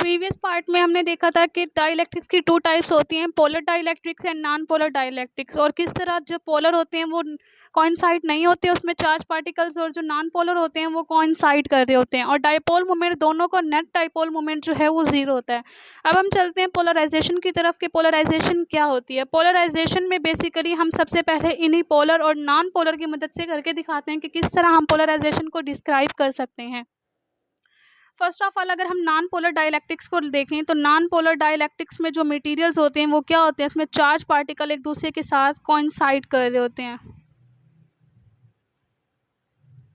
Previous part में हमने देखा था कि डाइलेक्ट्रिक्स की टू टाइप्स होती हैं, polar dielectrics and non polar dielectrics, और किस तरह जो पोलर होते हैं वो कोइंसाइड नहीं होते, उसमें चार्ज पार्टिकल्स, और जो नॉन पोलर होते हैं वो कोइंसाइड कर रहे होते हैं, और डाइपोल मोमेंट दोनों का नेट डाइपोल मोमेंट जो है वो ज़ीरो होता है। अब हम चलते हैं पोलराइजेशन की तरफ कि पोलराइजेशन क्या होती है। पोलराइजेशन में बेसिकली हम सबसे पहले इन्हीं पोलर और नॉन पोलर की मदद से करके दिखाते हैं कि किस तरह हम पोलराइजेशन को डिस्क्राइब कर सकते हैं। फर्स्ट ऑफ ऑल अगर हम नॉन पोलर डाइलेक्ट्रिक्स को देखें तो नॉन पोलर डाइलेक्ट्रिक्स में जो मटेरियल्स होते हैं वो क्या होते हैं, इसमें चार्ज पार्टिकल एक दूसरे के साथ कोइंसाइड कर रहे होते हैं,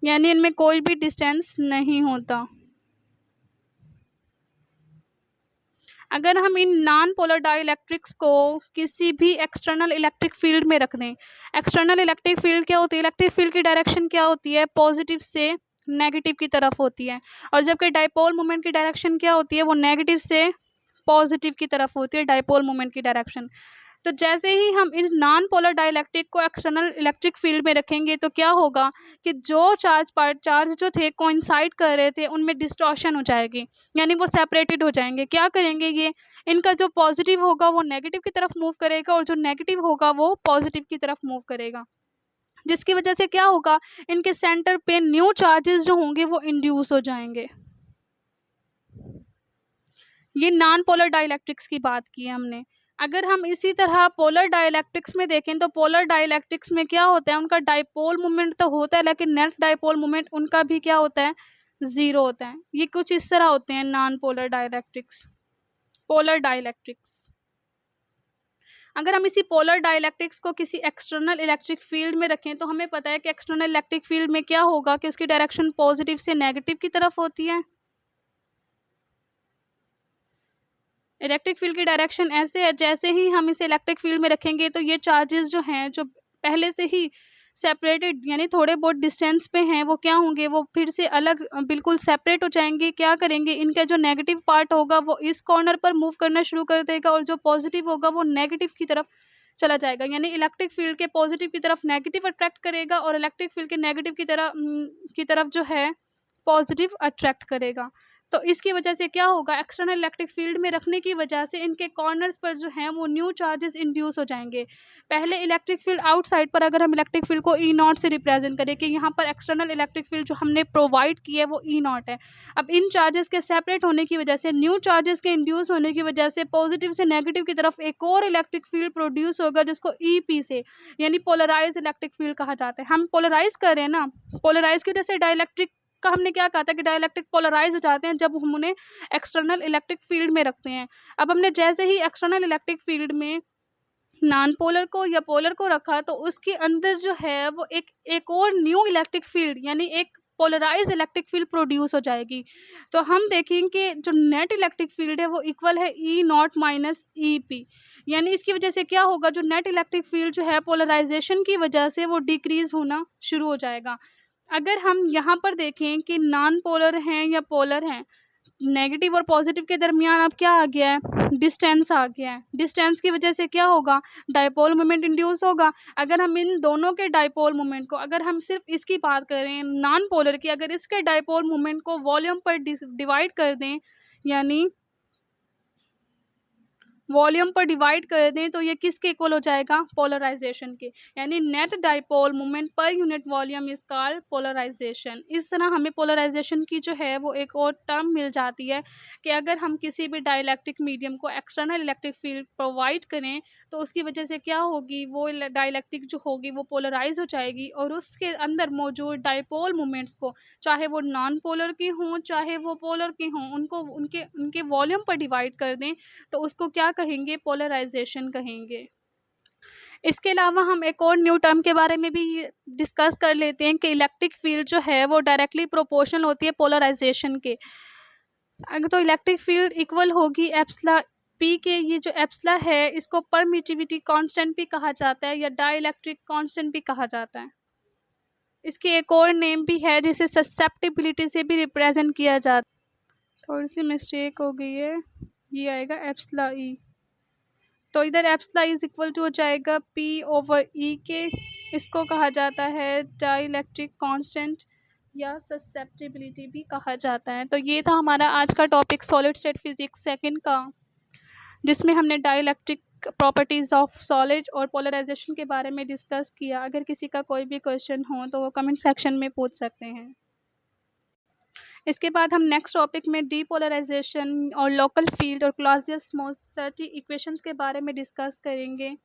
यानी इनमें कोई भी डिस्टेंस नहीं होता। अगर हम इन नॉन पोलर डाइलेक्ट्रिक्स को किसी भी एक्सटर्नल इलेक्ट्रिक फील्ड में रख दें, एक्सटर्नल इलेक्ट्रिक फील्ड क्या होती है, इलेक्ट्रिक फील्ड की डायरेक्शन क्या होती है, पॉजिटिव से नेगेटिव की तरफ होती है, और जबकि डाइपोल मोमेंट की डायरेक्शन क्या होती है, वो नेगेटिव से पॉजिटिव की तरफ होती है, डाइपोल मोमेंट की डायरेक्शन। तो जैसे ही हम इस नॉन पोलर डाइलेक्ट्रिक को एक्सटर्नल इलेक्ट्रिक फील्ड में रखेंगे तो क्या होगा कि जो चार्ज जो थे कोइंसाइड कर रहे थे उनमें डिस्टॉर्शन हो जाएगी, यानी वो सेपरेटेड हो जाएंगे। क्या करेंगे ये, इनका जो पॉजिटिव होगा वो नेगेटिव की तरफ मूव करेगा और जो नेगेटिव होगा वो पॉजिटिव की तरफ मूव करेगा, जिसकी वजह से क्या होगा, इनके सेंटर पे न्यू चार्जेस जो होंगे वो इंड्यूस हो जाएंगे। ये नॉन पोलर डाइलेक्ट्रिक्स की बात की है हमने। अगर हम इसी तरह पोलर डाइलेक्ट्रिक्स में देखें तो पोलर डाइलेक्ट्रिक्स में क्या होता है, उनका डाइपोल मोमेंट तो होता है लेकिन नेट डाइपोल मोमेंट उनका भी क्या होता है, ज़ीरो होता है। ये कुछ इस तरह होते हैं non polar dielectrics, polar dielectrics. अगर हम इसी पोलर डाइलेक्ट्रिक्स को किसी एक्सटर्नल इलेक्ट्रिक फील्ड में रखें तो हमें पता है कि एक्सटर्नल इलेक्ट्रिक फील्ड में क्या होगा कि उसकी डायरेक्शन पॉजिटिव से नेगेटिव की तरफ होती है। इलेक्ट्रिक फील्ड की डायरेक्शन ऐसे है, जैसे ही हम इसे इलेक्ट्रिक फील्ड में रखेंगे तो ये चार्जेस जो हैं जो पहले से ही सेपरेटेड यानी थोड़े बहुत डिस्टेंस पे हैं वो क्या होंगे, वो फिर से अलग बिल्कुल सेपरेट हो जाएंगे। क्या करेंगे, इनका जो नेगेटिव पार्ट होगा वो इस कॉर्नर पर मूव करना शुरू कर देगा और जो पॉजिटिव होगा वो नेगेटिव की तरफ चला जाएगा, यानी इलेक्ट्रिक फील्ड के पॉजिटिव की तरफ नेगेटिव अट्रैक्ट करेगा और इलेक्ट्रिक फील्ड के नेगेटिव की तरफ जो है पॉजिटिव अट्रैक्ट करेगा। तो इसकी वजह से क्या होगा, एक्सटर्नल इलेक्ट्रिक फील्ड में रखने की वजह से इनके कॉर्नर्स पर जो हैं वो न्यू चार्जेस इंड्यूस हो जाएंगे। पहले इलेक्ट्रिक फील्ड आउटसाइड पर अगर हम इलेक्ट्रिक फील्ड को ई नॉट से रिप्रेजेंट करें कि यहाँ पर एक्सटर्नल इलेक्ट्रिक फील्ड जो हमने प्रोवाइड की है वो ई नॉट है। अब इन चार्जेस के सेपरेट होने की वजह से, न्यू चार्जेस के इंड्यूस होने की वजह से पॉजिटिव से नेगेटिव की तरफ एक और इलेक्ट्रिक फील्ड प्रोड्यूस होगा जिसको ई पी से यानी पोलराइज इलेक्ट्रिक फील्ड कहा जाता है। हम पोलराइज कर रहे हैं ना, पोलराइज की वजह से डाइलेक्ट्रिक का हमने क्या कहा था कि डाइलेक्ट्रिक पोलराइज हो जाते हैं जब हम उन्हें एक्सटर्नल इलेक्ट्रिक फील्ड में रखते हैं। अब हमने जैसे ही एक्सटर्नल इलेक्ट्रिक फील्ड में नॉन पोलर को या पोलर को रखा तो उसके अंदर जो है वो एक और न्यू इलेक्ट्रिक फील्ड यानी एक पोलराइज इलेक्ट्रिक फील्ड प्रोड्यूस हो जाएगी। तो हम देखेंगे कि जो नेट इलेक्ट्रिक फील्ड है वो इक्वल है ई नॉट माइनस ई पी, यानी इसकी वजह से क्या होगा, जो नेट इलेक्ट्रिक फील्ड जो है पोलराइजेशन की वजह से वो डिक्रीज होना शुरू हो जाएगा। अगर हम यहाँ पर देखें कि नॉन पोलर हैं या पोलर हैं, नेगेटिव और पॉजिटिव के दरमियान अब क्या आ गया है, डिस्टेंस आ गया है। डिस्टेंस की वजह से क्या होगा, डाइपोल मोमेंट इंड्यूस होगा। अगर हम इन दोनों के डाइपोल मोमेंट को, अगर हम सिर्फ इसकी बात करें नॉन पोलर की, अगर इसके डाइपोल मोमेंट को वॉल्यूम पर डिवाइड कर दें, यानी वॉल्यूम पर डिवाइड कर दें तो ये किसके इक्वल हो जाएगा, पोलराइजेशन के, यानी नेट डाइपोल मोमेंट पर unit volume is called polarization. इस तरह हमें पोलराइजेशन की जो है वो एक और टर्म मिल जाती है कि अगर हम किसी भी डाइलेक्ट्रिक मीडियम को एक्सटर्नल इलेक्ट्रिक फील्ड प्रोवाइड करें तो उसकी वजह से क्या होगी, वो डाइलेक्ट्रिक जो होगी वो पोलराइज हो जाएगी और उसके अंदर मौजूद डाइपोल मोमेंट्स को, चाहे वो नॉन पोलर के हों चाहे वो पोलर के हों, उनको उनके उनके वॉल्यूम पर डिवाइड कर दें तो उसको क्या कहेंगे, पोलराइजेशन कहेंगे। इसके अलावा हम एक और न्यू टर्म के बारे में भी डिस्कस कर लेते हैं कि इलेक्ट्रिक फील्ड जो है वो डायरेक्टली प्रोपोर्शनल होती है पोलराइजेशन के। अगर तो इलेक्ट्रिक फील्ड इक्वल होगी एप्सिलॉन पी के, ये जो एप्सिलॉन है इसको परमिटिविटी कांस्टेंट भी कहा जाता है या डाइलेक्ट्रिक कांस्टेंट भी कहा जाता है। इसके एक और नेम भी है जिसे ससेप्टिबिलिटी से भी रिप्रेजेंट किया जाता है। थोड़ी सी मिस्टेक हो गई है, ये आएगा एप्सिलॉन ई, तो इधर एप्सिलॉन इज इक्वल टू हो जाएगा पी ओवर ई के, इसको कहा जाता है डाइलेक्ट्रिक कांस्टेंट या ससेप्टिबिलिटी भी कहा जाता है। तो ये था हमारा आज का topic solid state physics second का, जिसमें हमने डाइलेक्ट्रिक प्रॉपर्टीज़ ऑफ सॉलिड और पोलराइजेशन के बारे में डिस्कस किया। अगर किसी का कोई भी क्वेश्चन हो तो वो कमेंट सेक्शन में पूछ सकते हैं। इसके बाद हम नेक्स्ट टॉपिक में डीपोलराइजेशन और लोकल फील्ड और क्लॉसियस मोसर्टी इक्वेशंस के बारे में डिस्कस करेंगे।